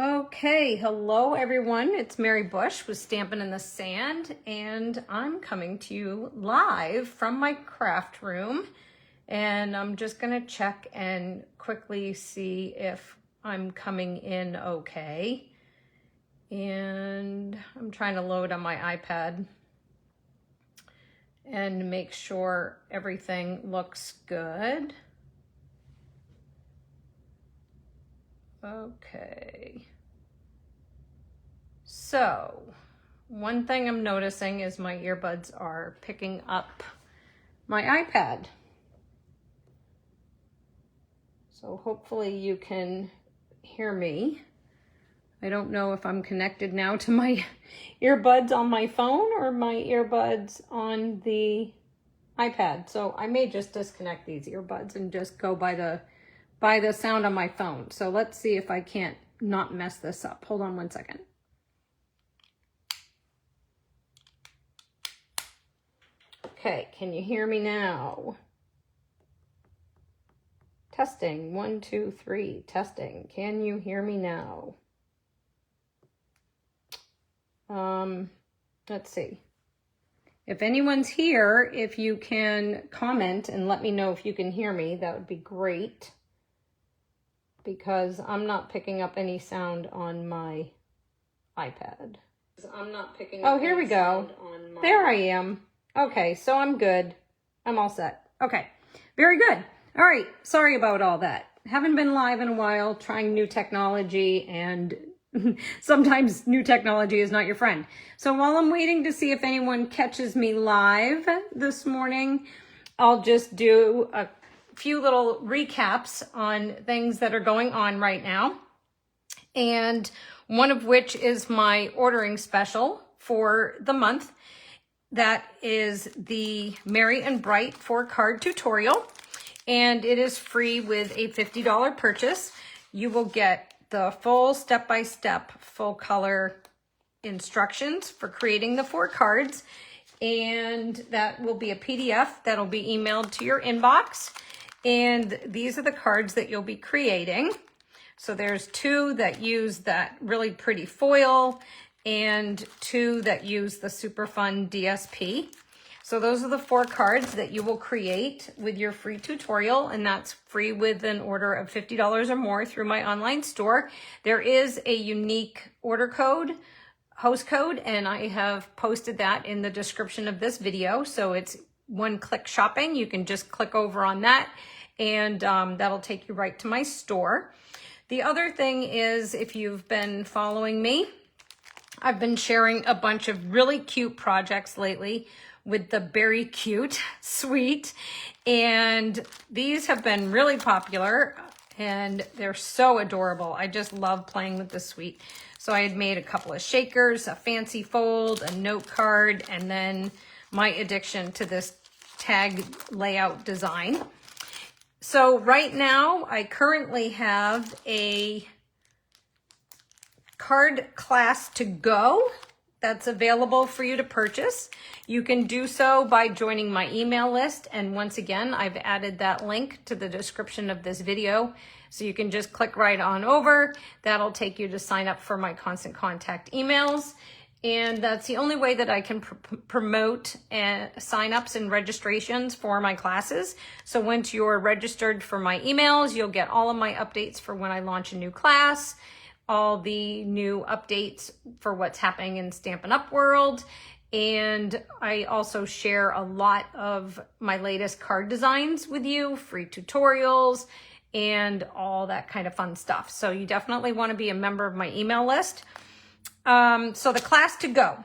Okay, hello everyone. It's Mary Bush with Stampin' in the Sand, and I'm coming to you live from my craft room. And I'm just gonna check and quickly see if I'm coming in okay. And I'm trying to load on my iPad and make sure everything looks good. Okay. So, one thing I'm noticing is my earbuds are picking up my iPad. So hopefully you can hear me. I don't know if I'm connected now to my earbuds on my phone or my earbuds on the iPad. So I may just disconnect these earbuds and just go by the sound on my phone. So let's see if I can't not mess this up. Hold on one second. Okay, can you hear me now? Testing, 1, 2, 3, testing. Can you hear me now? Let's see. If anyone's here, if you can comment and let me know if you can hear me, that would be great. Because I'm not picking up any sound on my iPad. Oh, here we go. There I am. Okay, so I'm good. I'm all set. Okay, very good. All right, sorry about all that. Haven't been live in a while, trying new technology, and sometimes new technology is not your friend. So while I'm waiting to see if anyone catches me live this morning, I'll just do a few little recaps on things that are going on right now. And one of which is my ordering special for the month. That is the Merry and Bright 4-card tutorial. And it is free with a $50 purchase. You will get the full step-by-step full color instructions for creating the 4 cards. And that will be a PDF that'll be emailed to your inbox. And these are the cards that you'll be creating. So there's 2 that use that really pretty foil and 2 that use the super fun DSP. So those are the 4 cards that you will create with your free tutorial, and that's free with an order of $50 or more through my online store. There is a unique order code, host code, and I have posted that in the description of this video. So it's one-click shopping. You can just click over on that, and that'll take you right to my store. The other thing is, if you've been following me, I've been sharing a bunch of really cute projects lately with the Berry Cute suite, and these have been really popular and they're so adorable. I just love playing with the suite. So I had made a couple of shakers, a fancy fold, a note card, and then my addiction to this tag layout design. So right now I currently have a card class to go that's available for you to purchase. You can do so by joining my email list. And once again, I've added that link to the description of this video. So you can just click right on over. That'll take you to sign up for my constant contact emails. And that's the only way that I can promote sign-ups and registrations for my classes. So once you're registered for my emails, you'll get all of my updates for when I launch a new class, all the new updates for what's happening in Stampin' Up! World. And I also share a lot of my latest card designs with you, free tutorials, and all that kind of fun stuff. So you definitely want to be a member of my email list. So the class to go.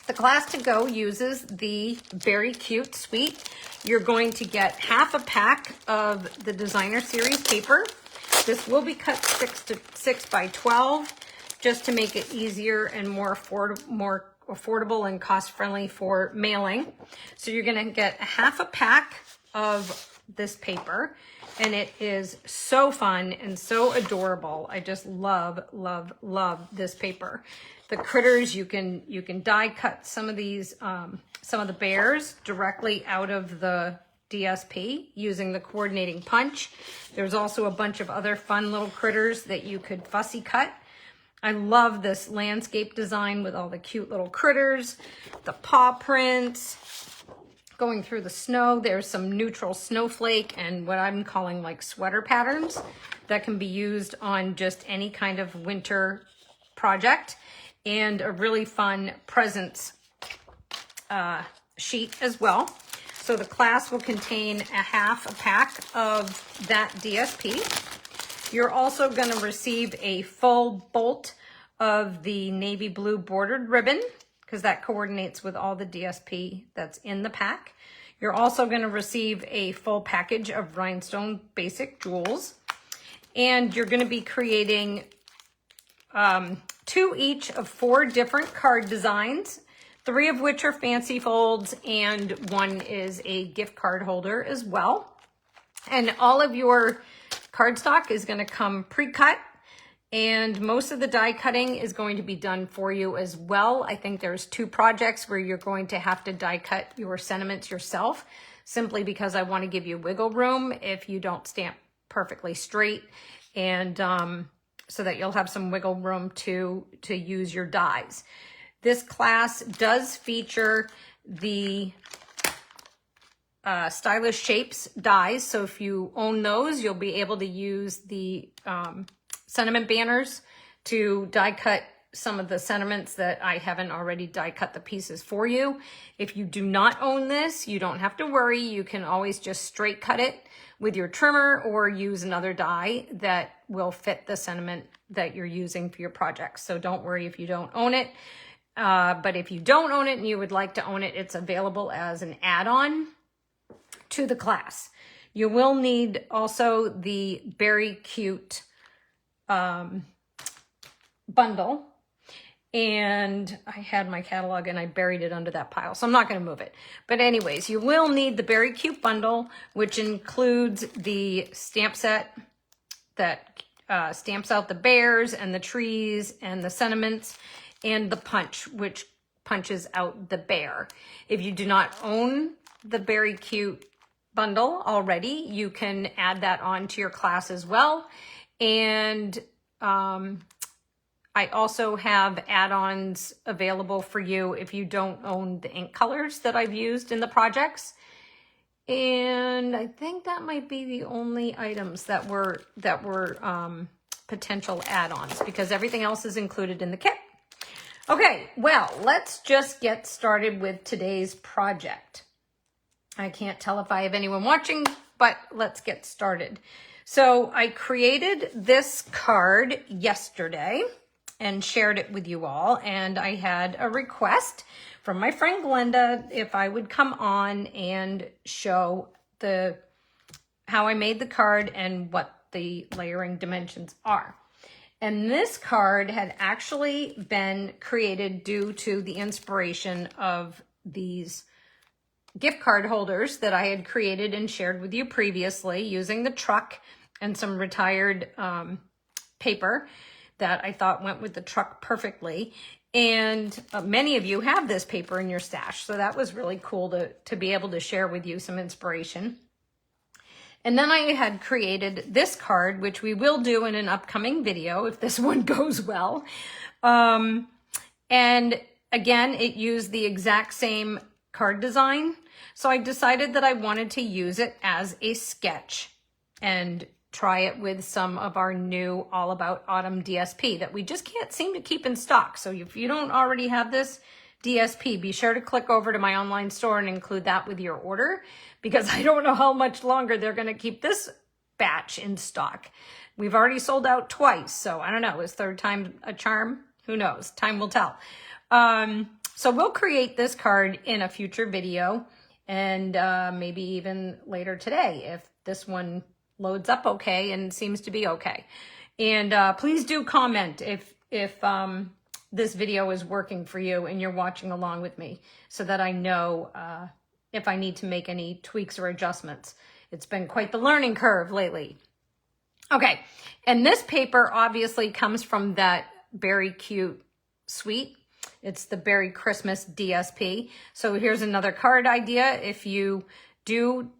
The class to go uses the Berry Cute suite. You're going to get half a pack of the designer series paper. This will be cut 6 by 12 just to make it easier and more affordable and cost-friendly for mailing. So you're going to get half a pack of this paper, and it is so fun and so adorable. I just love, love, love this paper. The critters, you can die cut some of these, some of the bears directly out of the DSP using the coordinating punch. There's also a bunch of other fun little critters that you could fussy cut I love this landscape design with all the cute little critters, the paw prints, going through the snow. There's some neutral snowflake and what I'm calling like sweater patterns that can be used on just any kind of winter project, and a really fun presents sheet as well. So the class will contain half a pack of that DSP. You're also going to receive a full bolt of the navy blue bordered ribbon, because that coordinates with all the DSP that's in the pack. You're also going to receive a full package of rhinestone basic jewels. And you're going to be creating 2 each of 4 different card designs, 3 of which are fancy folds, and 1 is a gift card holder as well. And all of your cardstock is going to come pre-cut, and most of the die cutting is going to be done for you as well. I think there's 2 projects where you're going to have to die cut your sentiments yourself, simply because I want to give you wiggle room if you don't stamp perfectly straight, and so that you'll have some wiggle room to use your dies. This class does feature the Stylish Shapes dies, so if you own those, you'll be able to use the sentiment banners to die cut some of the sentiments that I haven't already die cut the pieces for you. If you do not own this, you don't have to worry. You can always just straight cut it with your trimmer or use another die that will fit the sentiment that you're using for your project. So don't worry if you don't own it. But if you don't own it and you would like to own it, it's available as an add-on to the class. You will need also the Very Cute bundle. And I had my catalog and I buried it under that pile, so I'm not going to move it. But anyways, you will need the Very Cute bundle, which includes the stamp set that stamps out the bears and the trees and the sentiments, and the punch, which punches out the bear. If you do not own the Very Cute bundle already, you can add that on to your class as well. And I also have add-ons available for you if you don't own the ink colors that I've used in the projects. And I think that might be the only items that were potential add-ons, because everything else is included in the kit. Okay, well, let's just get started with today's project. I can't tell if I have anyone watching, but let's get started. So I created this card yesterday and shared it with you all, and I had a request from my friend Glenda if I would come on and show how I made the card and what the layering dimensions are. And this card had actually been created due to the inspiration of these gift card holders that I had created and shared with you previously using the truck and some retired paper that I thought went with the truck perfectly. And many of you have this paper in your stash, so that was really cool to be able to share with you some inspiration. And then I had created this card, which we will do in an upcoming video if this one goes well. And again, it used the exact same card design. So I decided that I wanted to use it as a sketch and try it with some of our new All About Autumn DSP that we just can't seem to keep in stock. So if you don't already have this DSP, be sure to click over to my online store and include that with your order, because I don't know how much longer they're going to keep this batch in stock. We've already sold out twice, so I don't know. Is third time a charm? Who knows? Time will tell. So we'll create this card in a future video, and maybe even later today if this one loads up okay and seems to be okay. And please do comment if this video is working for you and you're watching along with me, so that I know if I need to make any tweaks or adjustments. It's been quite the learning curve lately. Okay, and this paper obviously comes from that Very Cute suite. It's the Berry Christmas DSP. So here's another card idea. If you do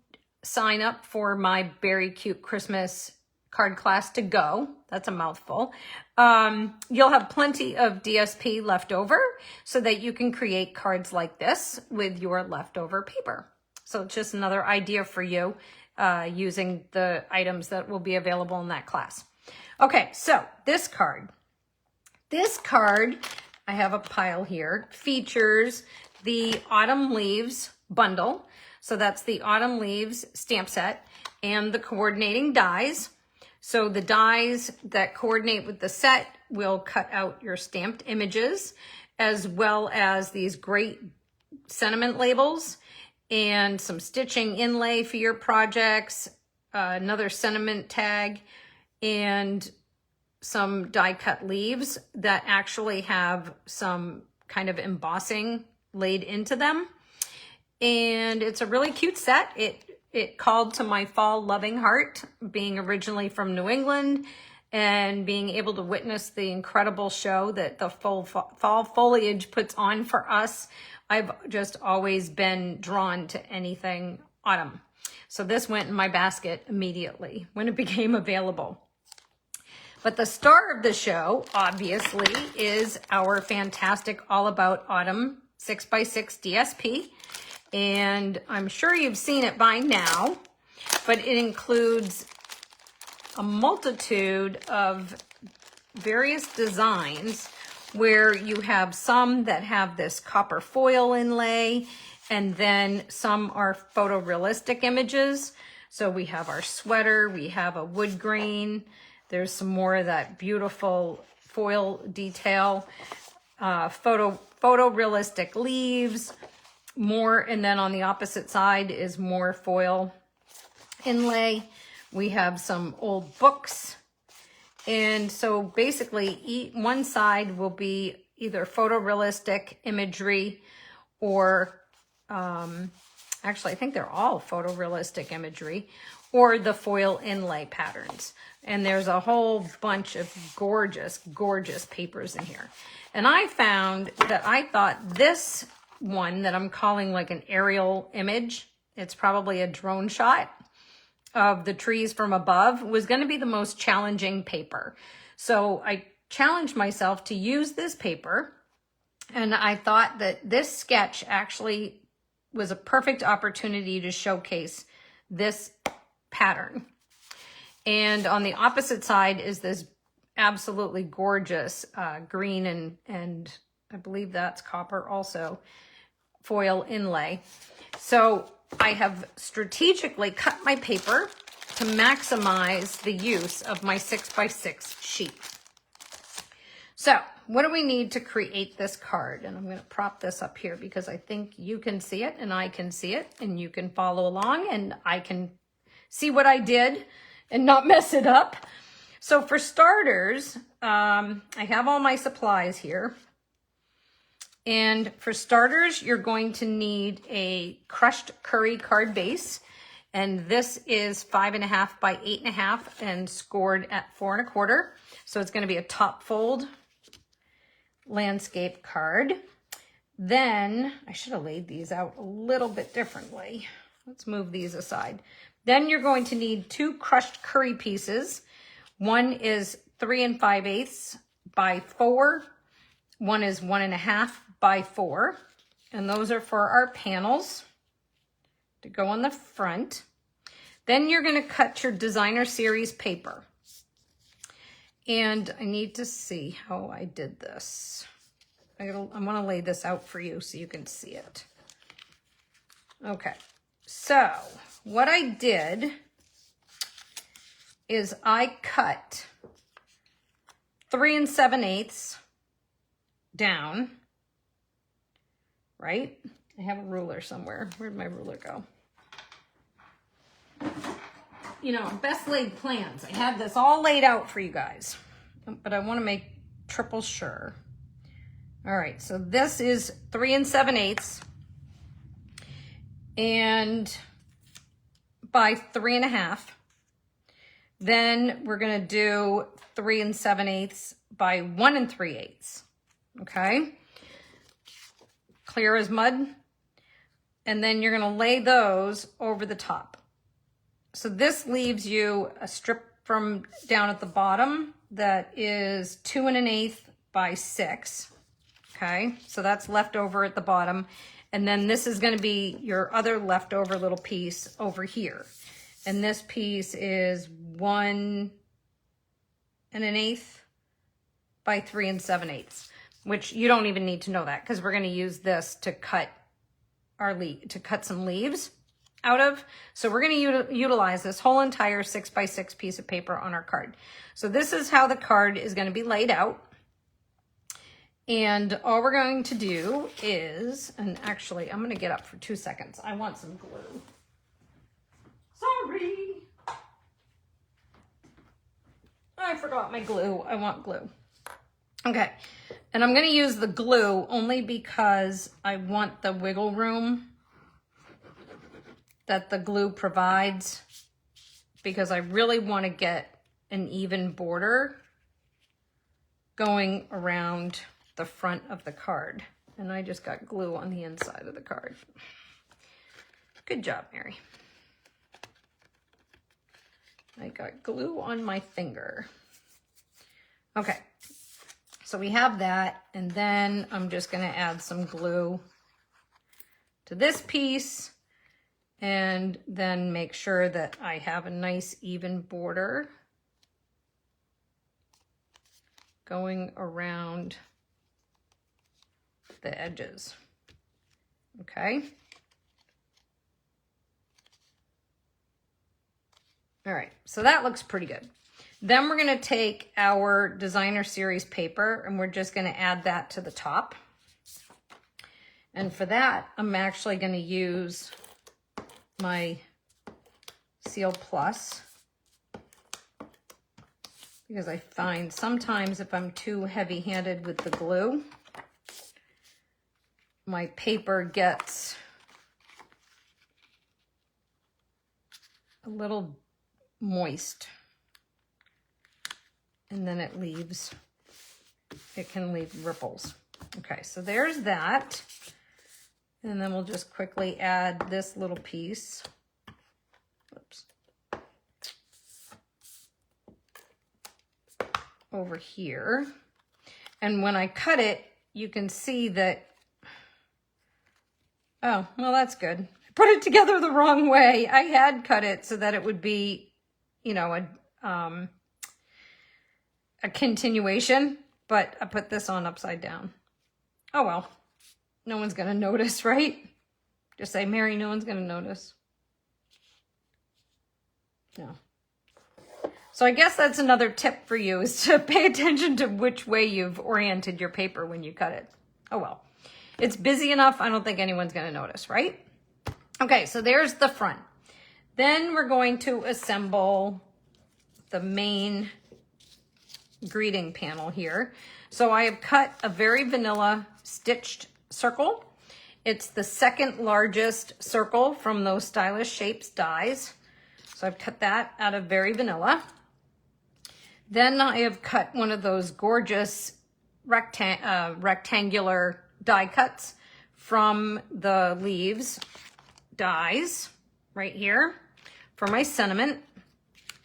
sign up for my Berry Cute Christmas card class to go. That's a mouthful. You'll have plenty of DSP left over so that you can create cards like this with your leftover paper. So it's just another idea for you using the items that will be available in that class. Okay, so this card, I have a pile here, features the Autumn Leaves bundle. So that's the Autumn Leaves stamp set and the coordinating dies. So the dies that coordinate with the set will cut out your stamped images, as well as these great sentiment labels and some stitching inlay for your projects, another sentiment tag, and some die cut leaves that actually have some kind of embossing laid into them. And it's a really cute set. It called to my fall loving heart, being originally from New England and being able to witness the incredible show that the fall foliage puts on for us. I've just always been drawn to anything autumn. So this went in my basket immediately when it became available. But the star of the show, obviously, is our fantastic All About Autumn 6x6 DSP. And I'm sure you've seen it by now, but it includes a multitude of various designs where you have some that have this copper foil inlay, and then some are photorealistic images. So we have our sweater, we have a wood grain, there's some more of that beautiful foil detail, photorealistic leaves, more, and then on the opposite side is more foil inlay. We have some old books. And so basically one side will be either photorealistic imagery or, actually I think they're all photorealistic imagery, or the foil inlay patterns. And there's a whole bunch of gorgeous, gorgeous papers in here. And I found that I thought this one that I'm calling like an aerial image, it's probably a drone shot of the trees from above, was going to be the most challenging paper. So I challenged myself to use this paper, and I thought that this sketch actually was a perfect opportunity to showcase this pattern. And on the opposite side is this absolutely gorgeous green and I believe that's copper also, foil inlay. So I have strategically cut my paper to maximize the use of my 6x6 sheet. So what do we need to create this card? And I'm going to prop this up here because I think you can see it and I can see it and you can follow along and I can see what I did and not mess it up. So for starters, I have all my supplies here. And for starters, you're going to need a crushed curry card base. And this is 5.5 by 8.5 and scored at 4 1/4. So it's going to be a top fold landscape card. Then I should have laid these out a little bit differently. Let's move these aside. Then you're going to need 2 crushed curry pieces. One is 3 5/8 by 4. One is 1.5 by 4. And those are for our panels to go on the front. Then you're going to cut your designer series paper. And I need to see how I did this. I want to lay this out for you so you can see it. Okay, so what I did is I cut 3 7/8 down, right? I have a ruler somewhere. Where'd my ruler go? You know, best laid plans. I had this all laid out for you guys, but I want to make triple sure. All right, so this is 3 7/8 and by 3.5. Then we're going to do 3 7/8 by 1 3/8. Okay, clear as mud. And then you're going to lay those over the top. So this leaves you a strip from down at the bottom that is 2 1/8 by 6. Okay, so that's left over at the bottom. And then this is going to be your other leftover little piece over here. And this piece is 1 1/8 by 3 7/8, which you don't even need to know that because we're going to use this to cut some leaves out of. So we're going to utilize this whole entire 6 by 6 piece of paper on our card. So this is how the card is going to be laid out. And all we're going to do is, and actually I'm going to get up for 2 seconds. I want some glue. Sorry. I forgot my glue. I want glue. Okay. And I'm going to use the glue only because I want the wiggle room that the glue provides, because I really want to get an even border going around the front of the card. And I just got glue on the inside of the card. Good job, Mary. I got glue on my finger. Okay, so we have that, and then I'm just going to add some glue to this piece, and then make sure that I have a nice even border going around the edges. Okay. All right, so that looks pretty good. Then we're going to take our designer series paper and we're just going to add that to the top. And for that, I'm actually going to use my Seal Plus, because I find sometimes if I'm too heavy-handed with the glue, my paper gets a little moist, and then it can leave ripples. Okay, so there's that. And then we'll just quickly add this little piece. Oops. Over here. And when I cut it, you can see that, oh, well, that's good. I put it together the wrong way. I had cut it so that it would be, you know, a continuation, but I put this on upside down. Oh, well, no one's going to notice, right? Just say, Mary, no one's going to notice. No. So I guess that's another tip for you, is to pay attention to which way you've oriented your paper when you cut it. Oh, well, it's busy enough. I don't think anyone's going to notice, right? Okay, so there's the front. Then we're going to assemble the main greeting panel here. So I have cut a very vanilla stitched circle. It's the second largest circle from those Stylish Shapes dies. So I've cut that out of very vanilla. Then I have cut one of those gorgeous rectangular die cuts from the leaves dies right here for my sentiment.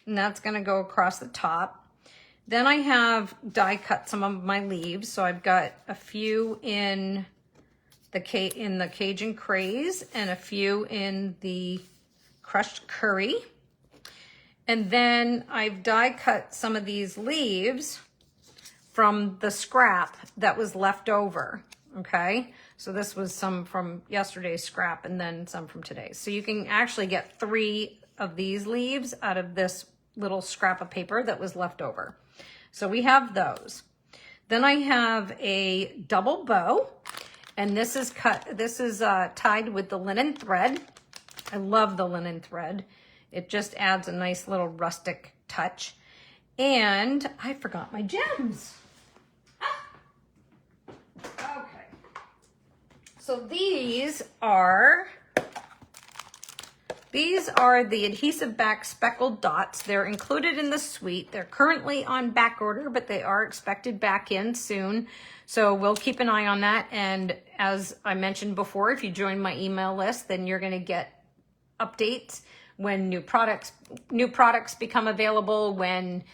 And that's going to go across the top. Then I have die cut some of my leaves. So I've got a few in the Cajun Craze and a few in the Crushed Curry. And then I've die cut some of these leaves from the scrap that was left over, okay? So this was some from yesterday's scrap and then some from today. So you can actually get 3 of these leaves out of this little scrap of paper that was left over. So we have those. Then I have a double bow, and this is tied with the linen thread. I love the linen thread. It just adds a nice little rustic touch. And I forgot my gems. Okay. So these are the adhesive back speckled dots. They're included in the suite. They're currently on back order, but they are expected back in soon. So we'll keep an eye on that. And as I mentioned before, if you join my email list, then you're going to get updates when new products become available, when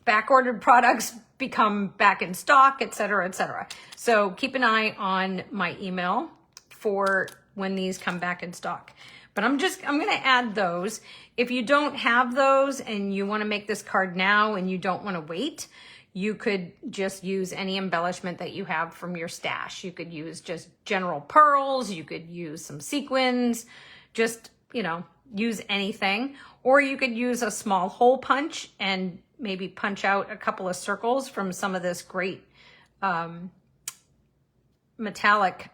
back-ordered products become back in stock, et cetera, et cetera. So keep an eye on my email for when these come back in stock. But I'm going to add those. If you don't have those and you want to make this card now and you don't want to wait, you could just use any embellishment that you have from your stash. You could use just general pearls. You could use some sequins, just, you know, use anything. Or you could use a small hole punch and maybe punch out a couple of circles from some of this great metallic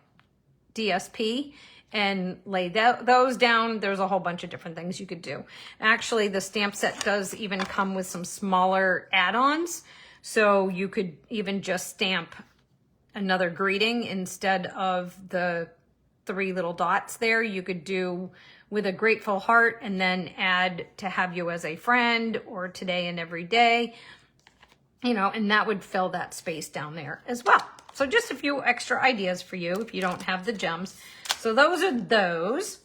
DSP and lay those down. There's a whole bunch of different things you could do. Actually, the stamp set does even come with some smaller add-ons. So you could even just stamp another greeting instead of the 3 little dots there. You could do with a grateful heart and then add to have you as a friend or today and every day, you know, and that would fill that space down there as well. So just a few extra ideas for you if you don't have the gems. So those are those.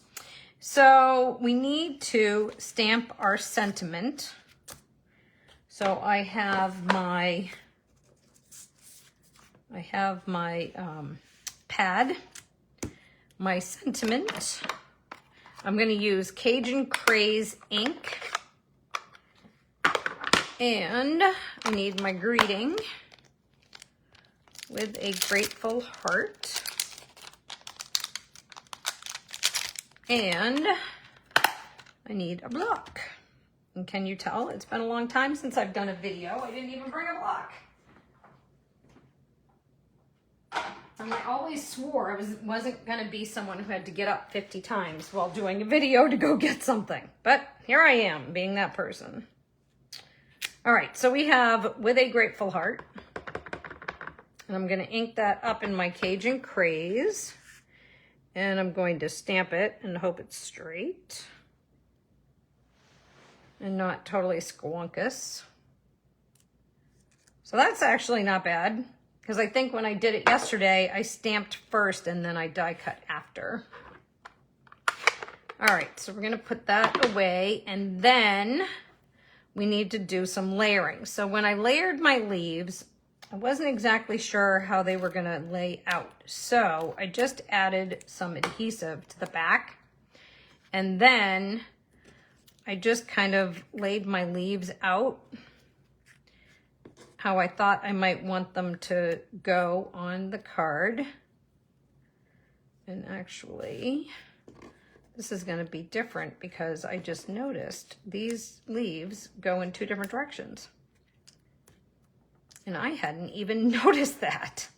So we need to stamp our sentiment. So I have my pad, my sentiment. I'm going to use Cajun Craze ink. And I need my greeting with a grateful heart. And I need a block. And can you tell? It's been a long time since I've done a video. I didn't even bring a block. And I always swore I wasn't going to be someone who had to get up 50 times while doing a video to go get something. But here I am, being that person. All right, so we have with a grateful heart. And I'm going to ink that up in my Cajun Craze. And I'm going to stamp it and hope it's straight and not totally squonkus. So that's actually not bad, because I think when I did it yesterday, I stamped first and then I die cut after. All right, so we're gonna put that away, and then we need to do some layering. So when I layered my leaves, I wasn't exactly sure how they were gonna lay out. So I just added some adhesive to the back, and then I just kind of laid my leaves out how I thought I might want them to go on the card. And actually, this is going to be different because I just noticed these leaves go in 2 different directions. And I hadn't even noticed that.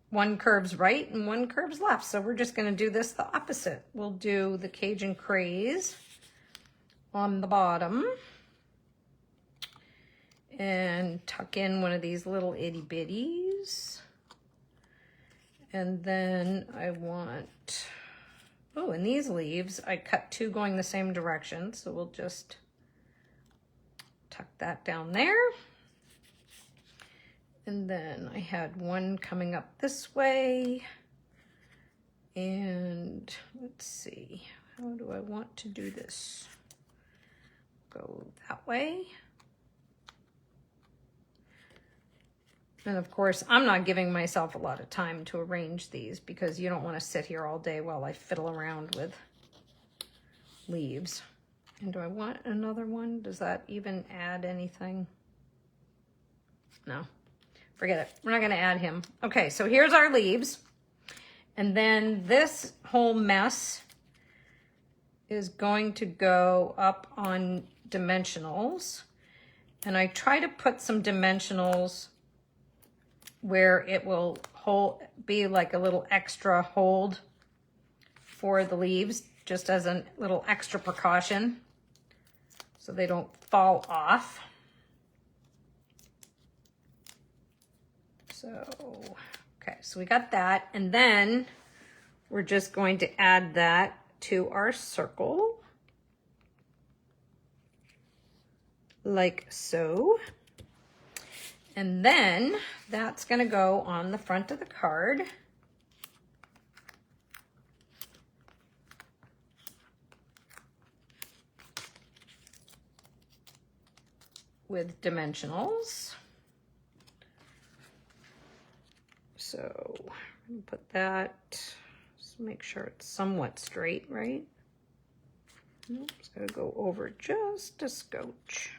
One curves right and one curves left. So we're just going to do this the opposite. We'll do the Cajun Craze on the bottom and tuck in one of these little itty bitties. And then I want, oh, and these leaves, I cut 2 going the same direction. So we'll just tuck that down there. And then I had one coming up this way. And let's see, how do I want to do this? Go that way. And of course, I'm not giving myself a lot of time to arrange these because you don't want to sit here all day while I fiddle around with leaves. And do I want another one? Does that even add anything? No, forget it. We're not going to add him. Okay, so here's our leaves. And then this whole mess is going to go up on dimensionals, and I try to put some dimensionals where it will be like a little extra hold for the leaves, just as a little extra precaution so they don't fall off. So, okay, so we got that, and then we're just going to add that to our circle. Like so. And then that's going to go on the front of the card. with dimensionals. So I'm gonna put that, just make sure it's somewhat straight, right? Nope, it's gonna go over just a scotch.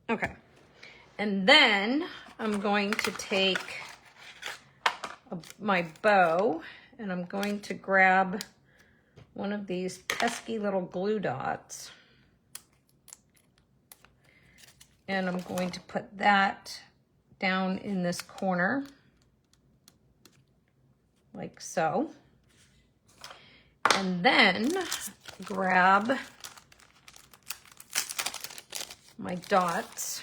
Okay, and then I'm going to take my bow and I'm going to grab one of these pesky little glue dots and I'm going to put that down in this corner like so. And then grab my dots.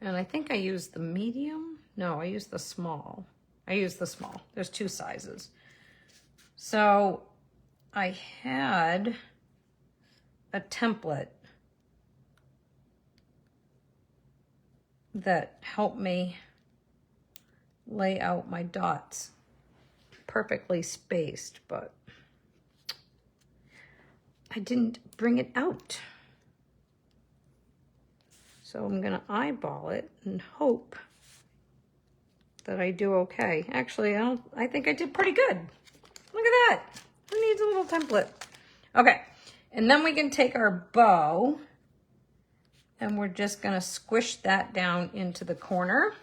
And I think I used the medium. No, I used the small. I used the small. There's two sizes. So I had a template that helped me lay out my dots perfectly spaced, but I didn't bring it out. So I'm gonna eyeball it and hope that I do okay. Actually, I think I did pretty good. Look at that. Who needs a little template? Okay, and then we can take our bow and we're just gonna squish that down into the corner.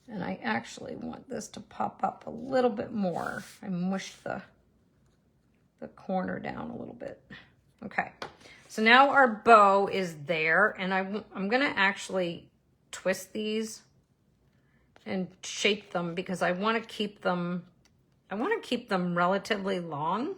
And I actually want this to pop up a little bit more. I mushed the corner down a little bit. Okay, so now our bow is there, and I'm gonna actually twist these and shape them because I want to keep them relatively long.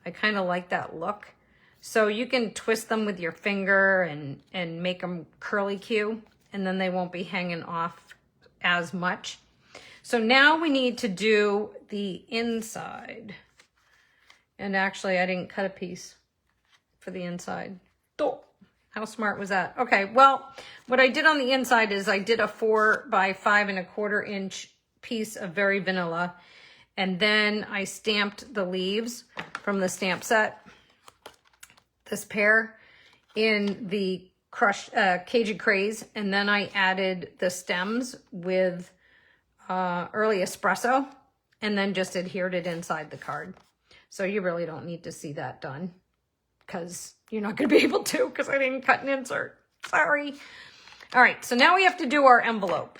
I kind of like that look. So you can twist them with your finger and make them curly Q, and then they won't be hanging off as much. So now we need to do the inside. And actually, I didn't cut a piece for the inside. Oh, how smart was that? Okay, well, what I did on the inside is I did a 4 by 5 1/4 inch piece of Very Vanilla. And then I stamped the leaves from the stamp set, this pair, in the crushed Cajun Craze. And then I added the stems with early espresso and then just adhered it inside the card. So you really don't need to see that done because you're not going to be able to because I didn't cut an insert. Sorry. All right, so now we have to do our envelope.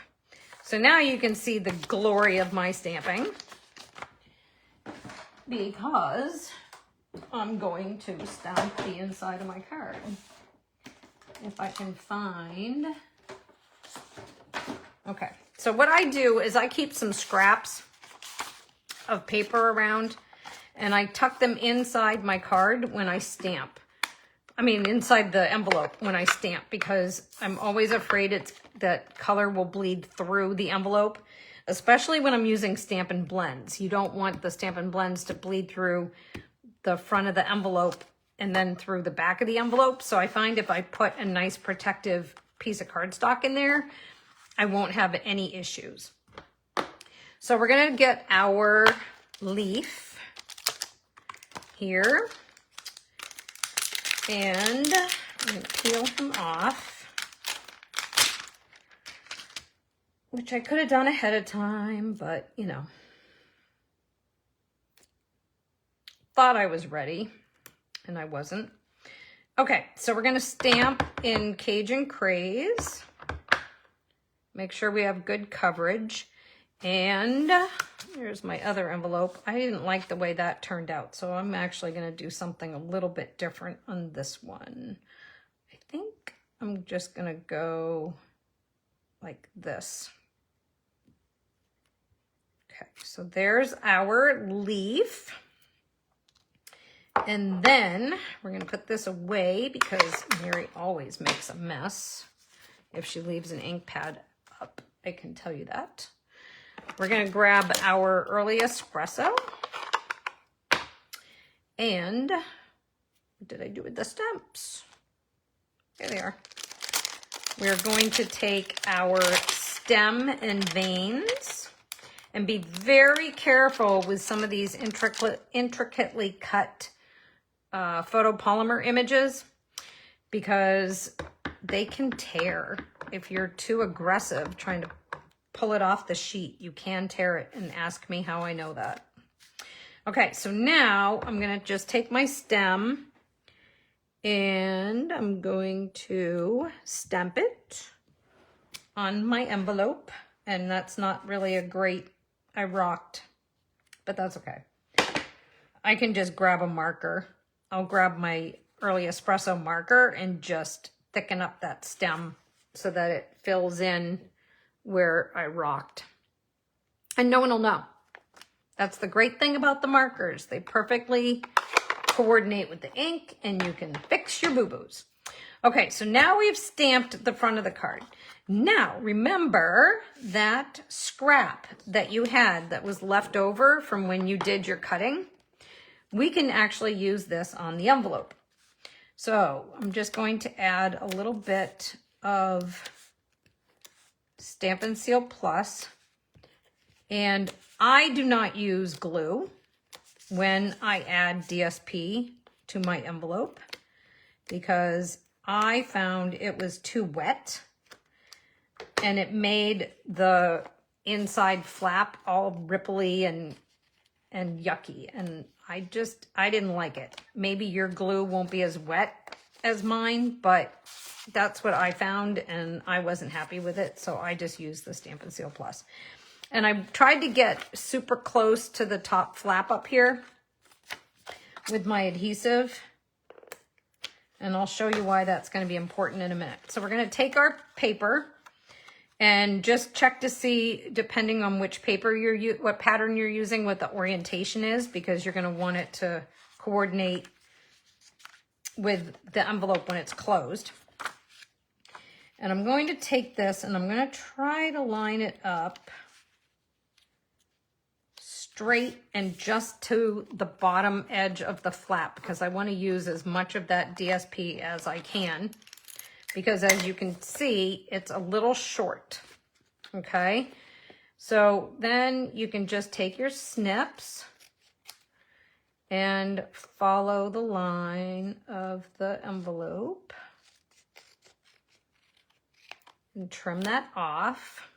So now you can see the glory of my stamping because I'm going to stamp the inside of my card. If I can find... Okay, so what I do is I keep some scraps of paper around and I tuck them inside my card when I stamp. I mean, inside the envelope when I stamp, because I'm always afraid that color will bleed through the envelope, especially when I'm using Stampin' Blends. You don't want the Stampin' Blends to bleed through the front of the envelope and then through the back of the envelope. So I find if I put a nice protective piece of cardstock in there, I won't have any issues. So we're gonna get our leaf here, and I'm gonna peel him off, which I could have done ahead of time, but you know, thought I was ready and I wasn't. Okay, so we're gonna stamp in Cajun Craze. Make sure we have good coverage. And here's my other envelope. I didn't like the way that turned out, so I'm actually going to do something a little bit different on this one. I think I'm just going to go like this. Okay, so there's our leaf. And then we're going to put this away because Mary always makes a mess if she leaves an ink pad up. I can tell you that. We're going to grab our early espresso. And what did I do with the stamps? There they are. We're going to take our stem and veins. And be very careful with some of these intricately cut photopolymer images, because they can tear. If you're too aggressive trying to pull it off the sheet, you can tear it, and ask me how I know that. Okay, so now I'm gonna just take my stem and I'm going to stamp it on my envelope. And that's not really a great, I rocked, but that's okay. I can just grab a marker. I'll grab my early espresso marker and just thicken up that stem so that it fills in where I rocked. And no one will know. That's the great thing about the markers. They perfectly coordinate with the ink and you can fix your boo-boos. Okay, so now we've stamped the front of the card. Now, remember that scrap that you had that was left over from when you did your cutting? We can actually use this on the envelope. So I'm just going to add a little bit of Stampin' Seal Plus. And I do not use glue when I add DSP to my envelope because I found it was too wet and it made the inside flap all ripply and yucky, and I didn't like it. Maybe your glue won't be as wet as mine, but that's what I found and I wasn't happy with it, so I just used the Stampin' Seal Plus. And I tried to get super close to the top flap up here with my adhesive, and I'll show you why that's going to be important in a minute. So we're going to take our paper and just check to see, depending on which paper what pattern you're using, what the orientation is, because you're going to want it to coordinate with the envelope when it's closed. And I'm going to take this and I'm going to try to line it up straight and just to the bottom edge of the flap, because I want to use as much of that DSP as I can, because as you can see, it's a little short. Okay, so then you can just take your snips and follow the line of the envelope and trim that off.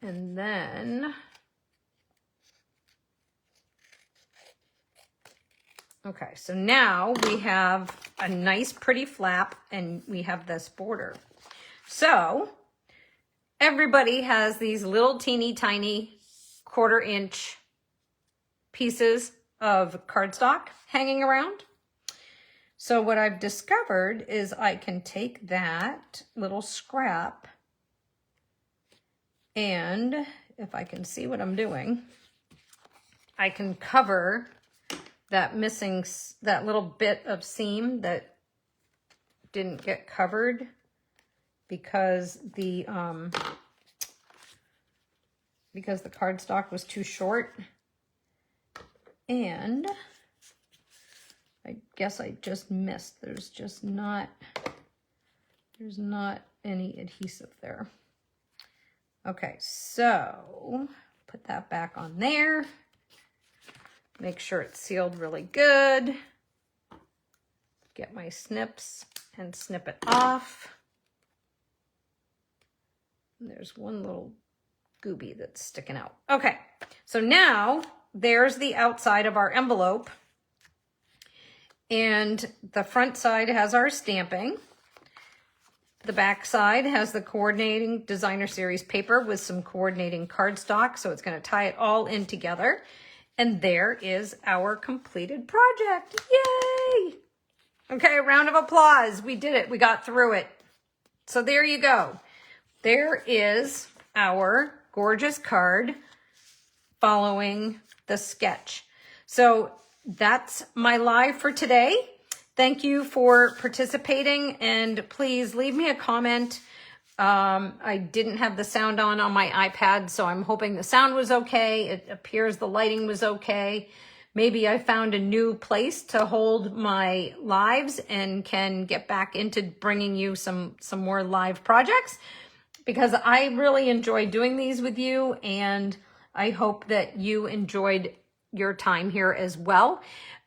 And then, okay, so now we have a nice pretty flap and we have this border. So everybody has these little teeny tiny 1/4 inch pieces of cardstock hanging around. So what I've discovered is I can take that little scrap, and if I can see what I'm doing, I can cover that that little bit of seam that didn't get covered because the cardstock was too short. And I guess I just missed. There's not any adhesive there. Okay, so put that back on there. Make sure it's sealed really good. Get my snips and snip it off. And there's one little gooby that's sticking out. Okay, so now there's the outside of our envelope. And the front side has our stamping. The back side has the coordinating designer series paper with some coordinating cardstock. So it's going to tie it all in together. And there is our completed project. Yay! Okay, a round of applause. We did it. We got through it. So there you go. There is our gorgeous card following the sketch. So that's my live for today. Thank you for participating, and please leave me a comment. I didn't have the sound on my iPad, so I'm hoping the sound was okay. It appears the lighting was okay. Maybe I found a new place to hold my lives and can get back into bringing you some more live projects. because I really enjoy doing these with you, and I hope that you enjoyed your time here as well.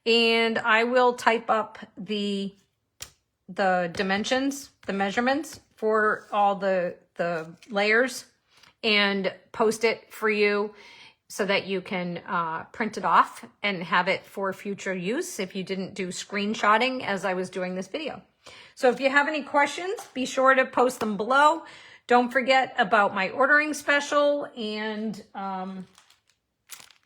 And I will type up the dimensions, the measurements for all the layers and post it for you so that you can print it off and have it for future use if you didn't do screenshotting as I was doing this video. So if you have any questions, be sure to post them below. Don't forget about my ordering special, and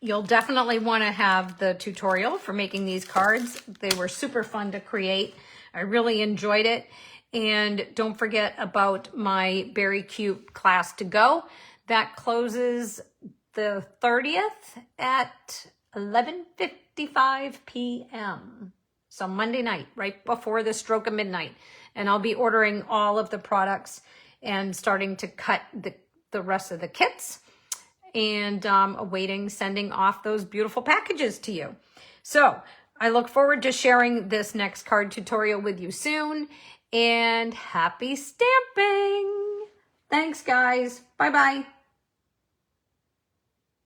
you'll definitely want to have the tutorial for making these cards. They were super fun to create. I really enjoyed it. And don't forget about my Very Cute class to go. That closes the 30th at 11:55 p.m. So Monday night, right before the stroke of midnight. And I'll be ordering all of the products and starting to cut the rest of the kits, and awaiting sending off those beautiful packages to you. So I look forward to sharing this next card tutorial with you soon, and happy stamping! Thanks, guys. Bye-bye.